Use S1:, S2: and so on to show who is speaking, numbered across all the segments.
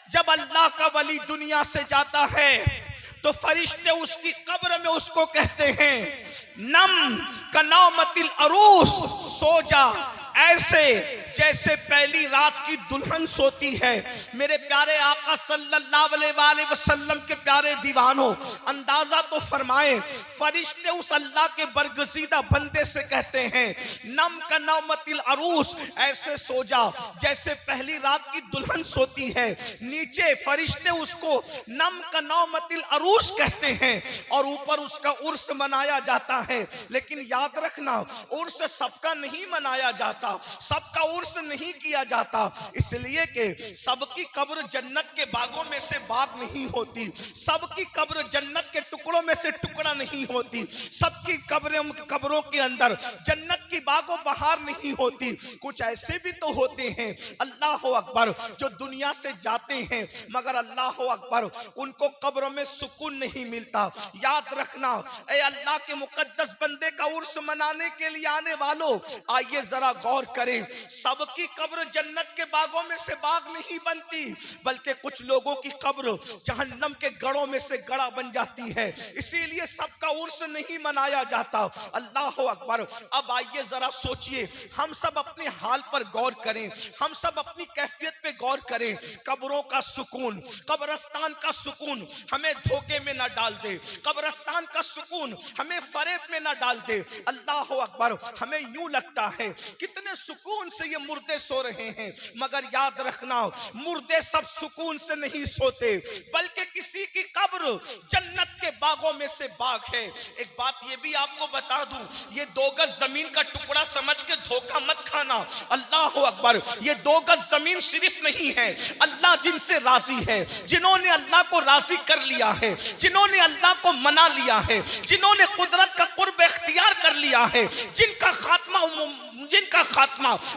S1: جب اللہ کا ولی دنیا سے جاتا ہے تو فرشتے اس کی قبر میں اس کو کہتے ہیں نم کنومت العروس، سو جا ایسے جیسے پہلی رات کی دلہن سوتی ہے۔ میرے پیارے آقا صلی اللہ علیہ وآلہ وسلم کے پیارے دیوانوں، اندازہ تو فرمائیں، فرشتے اس اللہ کے برگزیدہ بندے سے کہتے ہیں نم کنومت العروس، ایسے سو جا جیسے پہلی رات کی دلہن سوتی ہے۔ نیچے فرشتے اس کو نم کنومت العروس کہتے ہیں اور اوپر اس کا عرس منایا جاتا ہے۔ لیکن یاد رکھنا، عرس سب کا نہیں منایا جاتا، سب کا عرس نہیں کیا جاتا، اس لیے کہ سب کی قبر جنت کے باغوں میں سے باغ نہیں ہوتی، سب کی قبر جنت کے ٹکڑوں میں سے ٹکڑا نہیں ہوتی، سب کی قبروں کے اندر جنت کی باغ و بہار نہیں ہوتی۔ کچھ ایسے بھی تو ہوتے ہیں اللہ اکبر جو دنیا سے جاتے ہیں مگر اللہ اکبر ان کو قبروں میں سکون نہیں ملتا۔ یاد رکھنا، اے اللہ کے مقدس بندے کا عرس منانے کے لیے آنے والوں، آئیے ذرا غور کریں، سب کی قبر جنت کے باغوں میں سے باغ نہیں بنتی، بلکہ کچھ لوگوں کی قبر جہنم کے گڑھوں میں سے گڑھا بن جاتی ہے، اسی لیے سب کا عرس نہیں منایا جاتا۔ اللہ اکبر۔ اب آئیے ذرا سوچئے، ہم سب اپنے حال پر غور کریں، ہم سب اپنی کیفیت پہ غور کریں۔ قبروں کا سکون، قبرستان کا سکون ہمیں دھوکے میں نہ ڈال دے، قبرستان کا سکون ہمیں فریب میں نہ ڈال دے۔ اللہ اکبر۔ ہمیں یوں لگتا ہے کتنے سکون سے یہ مردے سو رہے ہیں، مگر یاد رکھنا مردے سب سکون سے نہیں سوتے، بلکہ کسی کی قبر جنت کے باغوں میں سے باغ ہے۔ ایک بات یہ بھی آپ کو بتا دوں، یہ 2 گز زمین کا ٹکڑا سمجھ کے دھوکہ مت کھانا۔ اللہ اکبر۔ یہ 2 گز زمین صرف نہیں ہے، اللہ جن سے راضی ہے، جنہوں نے اللہ کو راضی کر لیا ہے، جنہوں نے اللہ کو منا لیا ہے، جنہوں نے قدرت کا قرب اختیار کر لیا ہے، جن کا خاتمہ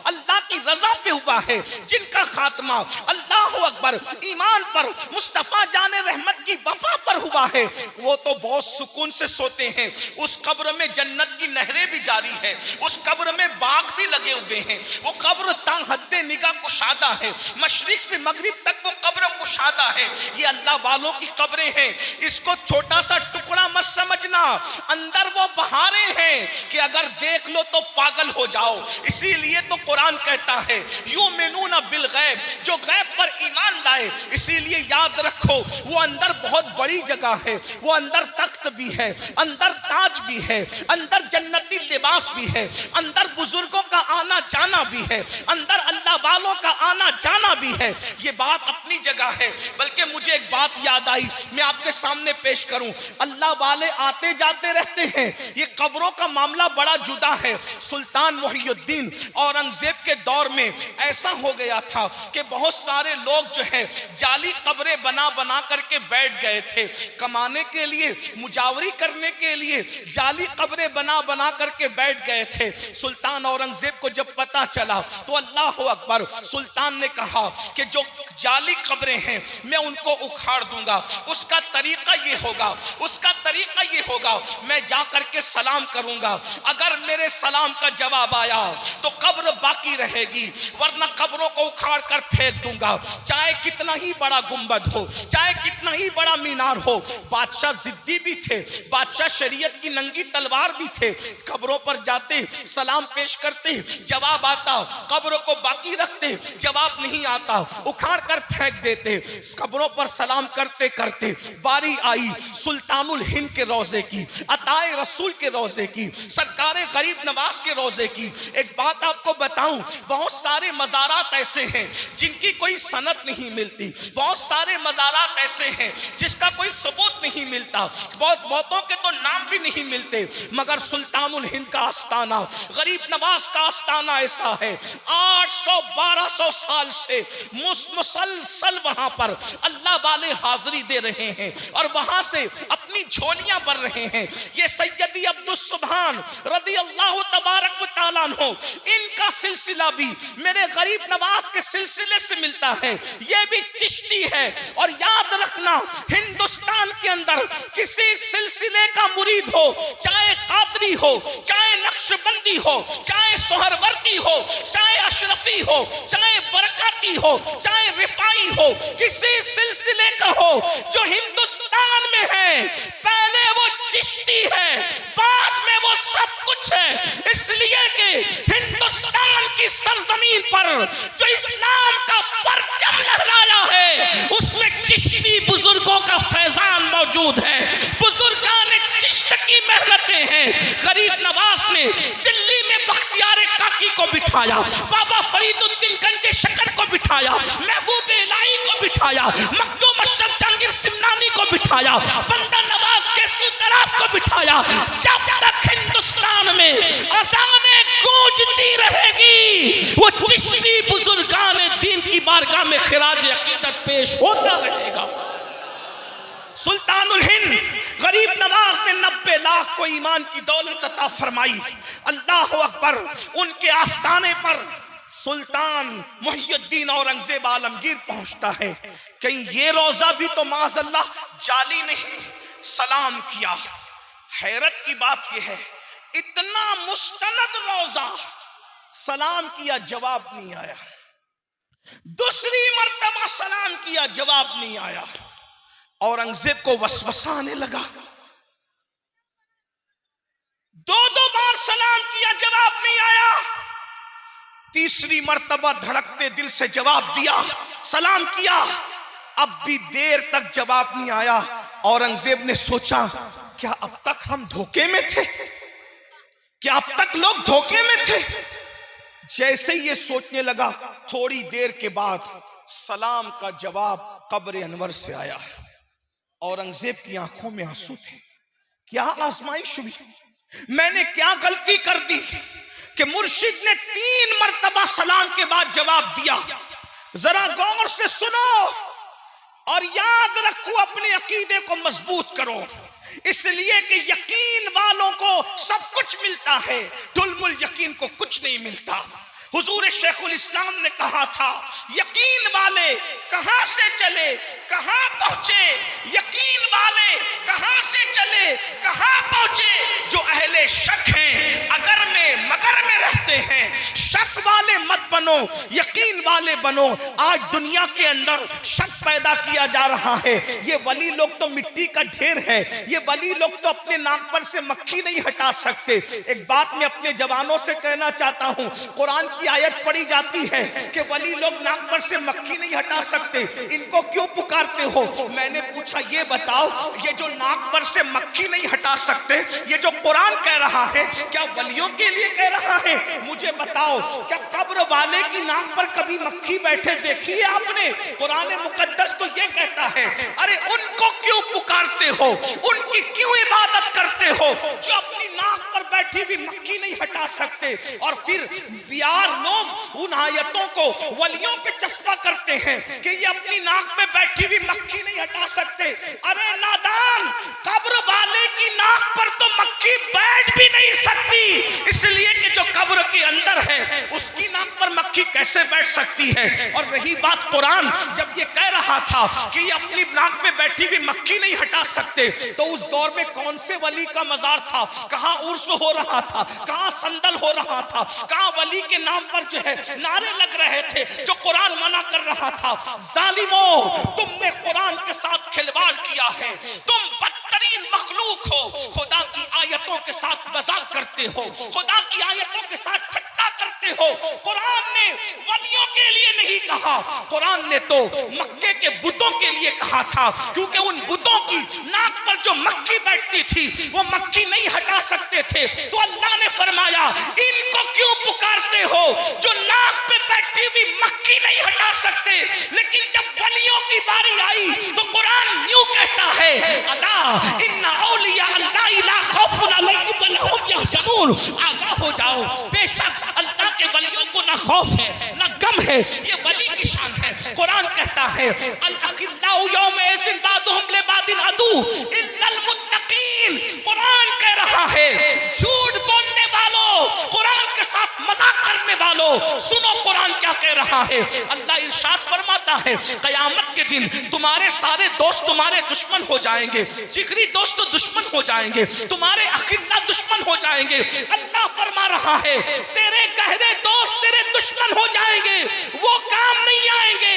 S1: اللہ کی رضا پہ ہوا ہے، جن کا خاتمہ اللہ اکبر ایمان پر، مصطفیٰ جان رحمت کی وفا پر ہوا ہے، وہ تو بہت سکون سے سوتے ہیں۔ اس قبر میں جنت کی نہریں بھی جاری ہے، اس قبر میں باغ بھی لگے ہوئے ہیں، وہ قبر تا حد نگاہ کشادہ ہے، مشرق سے مغرب تک وہ قبر کشادہ ہے۔ یہ اللہ والوں کی قبریں ہیں، اس کو چھوٹا سا ٹکڑا مت سمجھنا، اندر وہ بہاریں ہیں کہ اگر دیکھ لو تو پاگل ہو جاؤ۔ اسی لیے تو قرآن کہتا ہے یؤمنون بالغیب، جو غیب پر ایمان لائے۔ اسی لیے یاد رکھو وہ اندر بہت بڑی جگہ ہے، وہ اندر تخت بھی ہے، اندر تاج بھی ہے، اندر جنتی لباس بھی ہے، اندر بزرگوں کا آنا جانا بھی ہے، اندر اللہ والوں کا آنا جانا بھی ہے۔ یہ بات اپنی جگہ ہے، بلکہ مجھے ایک بات یاد آئی، میں آپ کے سامنے پیش کروں۔ اللہ والے آتے جاتے رہتے ہیں، یہ قبروں کا معاملہ بڑا جدا ہے۔ سلطان محی الدین اورنگزیب کے دور میں ایسا ہو گیا تھا کہ بہت سارے لوگ جو ہے جعلی قبریں بنا بنا کر کے بیٹھ گئے تھے، کمانے کے لیے، مجاوری کرنے کے لیے جعلی قبریں بنا بنا کر کے بیٹھ گئے تھے۔ سلطان اورنگزیب کو جب پتا چلا تو اللہ اکبر، سلطان نے کہا کہ جو جعلی قبریں ہیں میں ان کو اکھاڑ دوں گا، اس کا طریقہ یہ ہوگا، اس کا طریقہ یہ ہوگا، میں جا کر کے سلام کروں گا، اگر میرے سلام کا جواب آیا تو قبر باقی رہے گی، ورنہ قبروں کو اکھاڑ کر پھینک دوں گا، چاہے کتنا ہی بڑا گنبد ہو، چاہے کتنا ہی بڑا مینار ہو۔ بادشاہ ضدی بھی تھے، بادشاہ شریعت کی ننگی تلوار بھی تھے، قبروں پر جاتے، سلام پیش کرتے، جواب آتا، قبروں کو باقی رکھتے، جواب نہیں آتا، اکھاڑ کر پھینک دیتے۔ قبروں پر سلام کرتے کرتے باری آئی سلطان الہند کے روضے کی، عطائے رسول کے روضے کی، سرکار غریب نواز کے روضے کی۔ ایک بات آپ کو بتاؤں، بہت سارے مزارات ایسے ہیں جن کی کوئی سند نہیں ملتی، بہت سارے مزارات ایسے ہیں جس کا کوئی ثبوت نہیں ملتا، بہتوں کے تو نام بھی نہیں ملتے، مگر سلطان الہند کا آستانہ، غریب نواز کا آستانہ ایسا ہے، 800-1200 سال سے مسلسل وہاں پر اللہ والے حاضری دے رہے ہیں اور وہاں سے اپنی جھولیاں بھر رہے ہیں۔ یہ سیدی عبدالسبحان رضی اللہ تبارک و تعالیٰ عنہ، ان کا سلسلہ بھی میرے غریب نواز کے سلسلے سے ملتا ہے، یہ بھی بھی چشتی ہے. اور یاد رکھنا ہندوستان کے اندر کسی سلسلے کا مرید ہو, چاہے قادری ہو, چاہے نقشبندی ہو, چاہے سہروردی ہو, چاہے اشرفی ہو, چاہے برکاتی ہو, چاہے رفائی ہو, کسی سلسلے کا ہو جو ہندوستان میں ہے, پہلے وہ چشتی ہے, بعد میں وہ سب کچھ ہے. اس لیے کہ ہندوستان کی سرزمین پر جو اسلام کا پرچم لہرایا ہے اس میں چشتی بزرگوں کا فیضان موجود ہے, بزرگان چشت کی محنتیں ہیں. غریب نواز نے دلی میں بختیار کاکی کو بٹھایا, بابا فرید الدین گنج شکر کو بٹھایا, محبوب الہی کو بٹھایا, مخدوم اشرف جہانگیر سمنانی کو بٹھایا, بندہ نواز کیسو دراز کو بٹھایا. جب تک ہندوستان میں اذانیں گونجتی رہے گی وہ چشتی بزرگان دین کی بارگاہ میں خراج عقیدت پیش ہوتا رہے گا. سلطان الہند غریب نواز نے 90 لاکھ کو ایمان کی دولت عطا فرمائی. اللہ اکبر. ان کے آستانے پر سلطان محی الدین اورنگزیب عالمگیر پہنچتا ہے. کہیں یہ روزہ بھی تو معاذ اللہ جعلی نہیں, سلام کیا. حیرت کی بات یہ ہے اتنا مستند روزہ, سلام کیا جواب نہیں آیا. دوسری مرتبہ سلام کیا جواب نہیں آیا. اورنگزیب کو وسوسہ آنے لگا, 2 بار سلام کیا جواب نہیں آیا. تیسری مرتبہ دھڑکتے دل سے جواب دیا, سلام کیا, اب بھی دیر تک جواب نہیں آیا. اورنگزیب نے سوچا کیا اب تک ہم دھوکے میں تھے, کیا اب تک لوگ دھوکے میں تھے. جیسے یہ سوچنے لگا تھوڑی دیر کے بعد سلام کا جواب قبر انور سے آیا. اورنگزیب کی آنکھوں میں آنسو تھے. کیا آزمائش ہوئی, میں نے کیا غلطی کر دی کہ مرشد نے 3 مرتبہ سلام کے بعد جواب دیا. ذرا غور سے سنو اور یاد رکھو, اپنے عقیدے کو مضبوط کرو. اس لیے کہ یقین والوں کو سب کچھ ملتا ہے, ظلم الیقین کو کچھ نہیں ملتا. حضور شیخ الاسلام نے کہا تھا یقین والے کہاں سے چلے کہاں پہنچے, یقین والے کہاں سے چلے کہاں پہنچے. جو اہل شک ہیں اگر میں مگر میں رہتے ہیں, شک والے مت بنو, یقین والے بنو. آج دنیا کے اندر شک پیدا کیا جا رہا ہے. یہ ولی لوگ تو مٹی کا ڈھیر ہے, یہ ولی لوگ تو اپنے ناک پر سے مکھی نہیں ہٹا سکتے. ایک بات میں اپنے جوانوں سے کہنا چاہتا ہوں, قرآن کی آیت پڑھی جاتی ہے کہ ولی لوگ ناک پر سے مکھی نہیں ہٹا سکتے, ان کو کیوں پکارتے ہو. میں نے پوچھا یہ بتاؤ, یہ جو ناک پر سے مکھی نہیں ہٹا سکتے, یہ جو قرآن کہہ رہا ہے کیا ولیوں کے لیے کہہ رہا ہے؟ مجھے بتاؤ کیا قبر والے کی ناک پر کبھی مکھی بیٹھے دیکھی ہے آپ نے؟ قرآن مقدس تو یہ کہتا ہے ارے ان کو کیوں پکارتے ہو, ان کی کیوں عبادت کرتے ہو جو اپنی ناک پر بیٹھی بھی مکھی نہیں ہٹا سکتے. اور پھر بیار لوگ ان آیتوں کو ولیوں پہ چسپا کرتے ہیں کہ یہ اپنی ناک میں بیٹھی ہوئی مکھی نہیں ہٹا سکتے. ارے نادان, قبر والے کی ناک پر تو مکھی بیٹھ بھی نہیں سکتی, اس لیے کہ جو قبر کے اندر ہے اس کی ناک پر مکھی کیسے بیٹھ سکتی ہے. اور رہی بات قرآن, جب یہ کہہ رہا تھا کہ یہ اپنی ناک میں بیٹھی ہوئی مکھی نہیں ہٹا سکتے, تو اس دور میں کون سے ولی کا مزار تھا, کہاں عرس ہو رہا تھا, کہاں سندل ہو رہا تھا, کہاں ولی کے نام پر جو ہے نعرے لگ رہے تھے جو قرآن منع کر رہا تھا. ظالموں, تم نے قرآن کے ساتھ کھلواڑ کیا ہے, تم بدترین مخلوق ہو. خدا کی آیتوں کے ساتھ مذاق کرتے ہو, خدا کی آیتوں کے ساتھ ٹھٹا کرتے ہو. قرآن نے ولیوں کے لیے نہیں کہا, قرآن نے تو مکے کے بتوں کے لیے کہا تھا, کیونکہ ان بتوں کی ناک پر جو مکھی بیٹھتی تھی وہ مکھی نہیں ہٹا سکتے تھے. تو اللہ نے فرمایا ان کو کیوں پکارتے ہو جو ناک پہ بیٹھی ہوئی مکھی نہیں ہٹا سکتے. لیکن جب ولیوں کی باری آئی تو قرآن یوں کہتا ہے اللہ ان اولیاء اللہ لا خوف علیہم ولا هم یحزنون, آگاہ ہو جاؤ بے شک اللہ کے ولیوں کو نہ خوف ہے نہ غم ہے, یہ ولی کی شان ہے. قرآن کہتا ہے الاخلاء یومئذ بعضهم لبعض عدو الا المتقین. قرآن کہہ رہا ہے جھوٹ بولنے والوں، قرآن کے ساتھ مذاق کرنے والوں، سنو قرآن کیا کہہ رہا ہے۔ اللہ ارشاد فرماتا ہے قیامت کے دن تمہارے سارے دوست تمہارے دشمن ہو جائیں گے، جگری دوست دشمن ہو جائیں گے، تمہارے اخلاء دشمن ہو جائیں گے۔ اللہ فرما رہا ہے تیرے گہرے دوست تیرے دشمن ہو جائیں گے، وہ کام نہیں آئیں گے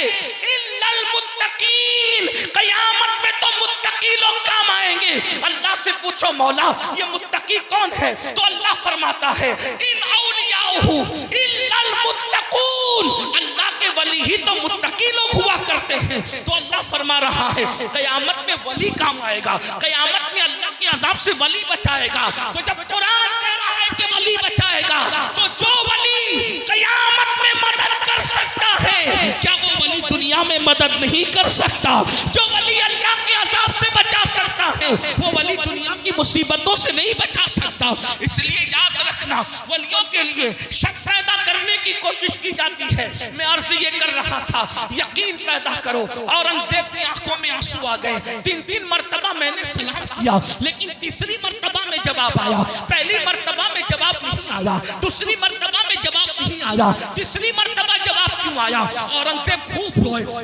S1: الا المتقین، قیامت میں تو متقی لوگ کام آئیں گے۔ اللہ سے پوچھو مولا یہ متقی کون ہے؟ تو اللہ فرماتا ہے ان اولیاءہ الا المتقون، اللہ کے ولی ہی تو متقی لوگ ہوا کرتے ہیں۔ تو اللہ فرما رہا ہے قیامت میں ولی کام آئے گا، قیامت میں اللہ کے عذاب سے ولی بچائے گا۔ تو جب قرآن کہہ رہا ہے کہ ولی بچائے گا، تو جو ولی قیامت میں مدد کر سکتا ہے، کیا وہ ولی دنیا میں مدد نہیں کر سکتا؟ جو ولی اللہ کے عذاب سے بچا سکتا ہے، وہ ولی دنیا کی مصیبتوں سے نہیں بچا سکتا۔ اس لیے یاد رکھنا ولیوں کے لیے شک پیدا کرنے کی کوشش کی جاتی ہے۔ میں عرض یہ کر رہا تھا یقین پیدا کرو۔ اورنگزیب کی آنکھوں میں آنسو آ گئے، تین مرتبہ میں نے سلام کیا، لیکن تیسری مرتبہ میں جواب آیا۔ پہلی مرتبہ میں جواب نہیں آیا، دوسری مرتبہ میں جواب نہیں آیا، تیسری مرتبہ جواب کیوں آیا؟ اورنگزیب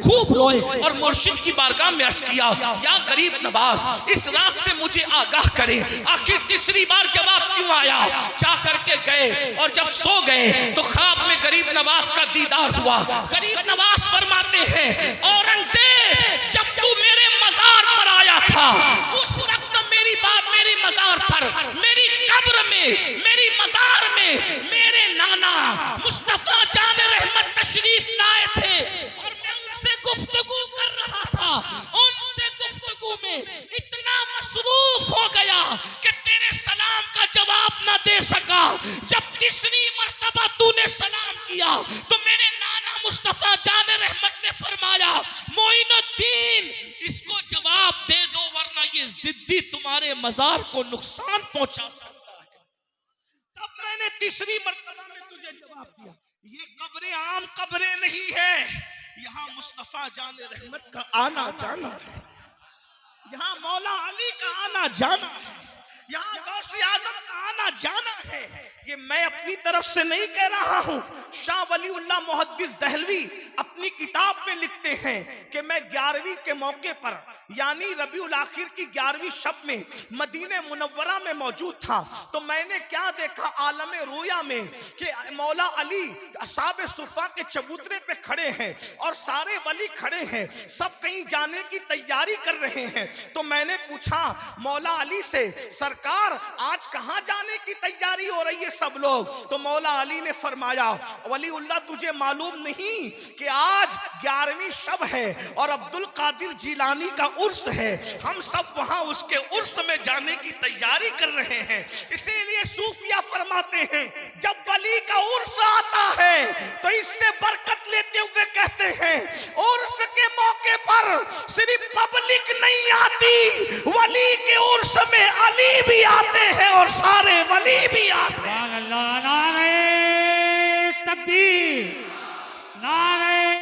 S1: خوب روئے اور مرشد کی بارگاہ میں عرض کیا یا غریب نواز اس رات سے مجھے آگاہ کرے، آخر تیسری بار جواب کیوں آیا؟ جا کر کے گئے اور جب سو گئے تو خواب میں غریب نواز کا دیدار ہوا۔ غریب نواز فرماتے ہیں اورنگزیب جب تو میرے مزار پر آیا تھا اس وقت میری بات میری مزار پر، میری قبر میں، میری مزار میں میرے نانا مصطفیٰ جان رحمت تشریف لائے تھے اور میں ان سے گفتگو کر رہا تھا۔ ان سے گفتگو میں اتنا مصروف ہو گیا کہ تیرے سلام کا جواب نہ دے سکا۔ جب تیسری مرتبہ تو نے سلام کیا تو میرے نانا مصطفیٰ جان رحمت نے فرمایا معین الدین اس کو جواب دے دو ورنہ یہ ضدی تمہارے مزار کو نقصان پہنچا سکتا ہے۔ تب میں نے تیسری مرتبہ میں تجھے جواب دیا یہ قبریں عام قبریں نہیں ہے، یہاں مصطفیٰ جان رحمت کا آنا جانا ہے، یہاں مولا علی کا آنا جانا ہے، یہاں غوث اعظم کا آنا جانا ہے۔ یہ میں اپنی طرف سے نہیں کہہ رہا ہوں، شاہ ولی اللہ محدث دہلوی اپنی کتاب میں لکھتے ہیں کہ میں 11ویں کے موقع پر یعنی ربیع الاخر کی 11ویں شب میں مدینہ منورہ میں موجود تھا، تو میں نے کیا دیکھا عالم رویا میں کہ مولا علی اصحاب صفا کے چبوترے پہ کھڑے ہیں اور سارے ولی کھڑے ہیں، سب کہیں جانے کی تیاری کر رہے ہیں۔ تو میں نے پوچھا مولا علی سے سرکار آج کہاں جانے کی تیاری ہو رہی ہے سب لوگ؟ تو مولا علی نے فرمایا ولی اللہ تجھے معلوم نہیں کہ آج 11ویں شب ہے اور عبد القادر جیلانی کا عرس ہے، ہم سب وہاں اس کے عرس میں جانے کی تیاری کر رہے ہیں۔ اسی لیے صوفیہ فرماتے ہیں جب ولی کا عرس آتا ہے تو اس سے برکت لیتے ہوئے کہتے ہیں عرس کے موقع پر صرف پبلک نہیں آتی، ولی کے عرس میں علی بھی آتے ہیں اور سارے ولی بھی آتے ہیں۔